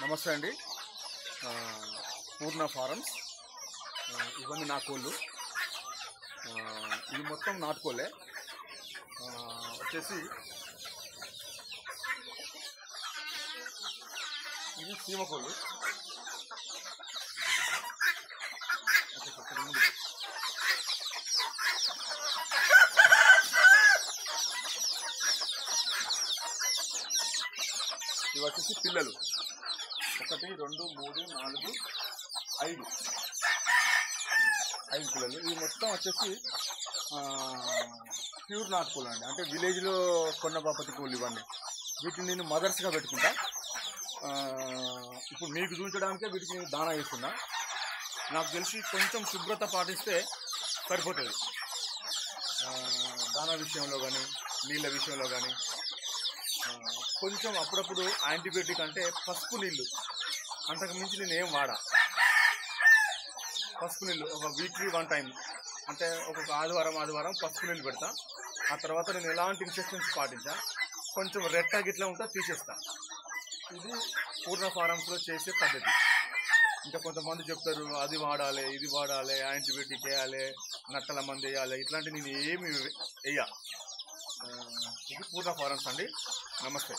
నమస్తే అండి. పూర్ణ ఫారమ్స్. ఇవన్నీ నా కోళ్ళు. ఇవి మొత్తం నాటుకోలే. వచ్చేసి ఇది సీమ కోళ్ళు. ఇవి వచ్చేసి పిల్లలు 1 2 3 4 5 పిల్లలు. ఇవి మొత్తం వచ్చేసి ప్యూర్ నాటుకోళ్ళు అండి. అంటే విలేజ్లో కొన్న బాపతి కోళ్ళు ఇవన్నీ. వీటిని నేను మదర్స్గా పెట్టుకుంటా. ఇప్పుడు మీకు చూపించడానికే వీటికి దానా వేస్తున్నా. నాకు తెలిసి కొంచెం శుభ్రత పాటిస్తే సరిపోతుంది. దానా విషయంలో కానీ నీళ్ళ విషయంలో కానీ కొంచెం అప్పుడప్పుడు యాంటీబయాటిక్ అంటే పసుపు నీళ్ళు, అంతకు మించి నేను ఏం వాడా. పసుపు నీళ్ళు ఒక వీక్లీ 1 టైం, అంటే ఒక్కొక్క ఆదివారం పసుపు నీళ్ళు పెడతా. ఆ తర్వాత నేను ఎలాంటి ఇన్స్ట్రక్షన్స్ పాటించా. కొంచెం రెట్ట గిట్లా ఉంటే తీసేస్తా. ఇది పూర్ణ ఫారమ్స్లో చేసే పద్ధతి. ఇంకా కొంతమంది చెప్తారు అది వాడాలి, ఇది వాడాలి, యాంటీబయాటిక్ వేయాలి, నట్టల మంది వేయాలి. ఇట్లాంటివి నేను ఏమి వేయ. ఇది పూర్ణ ఫారమ్స్ అండి. నమస్తే.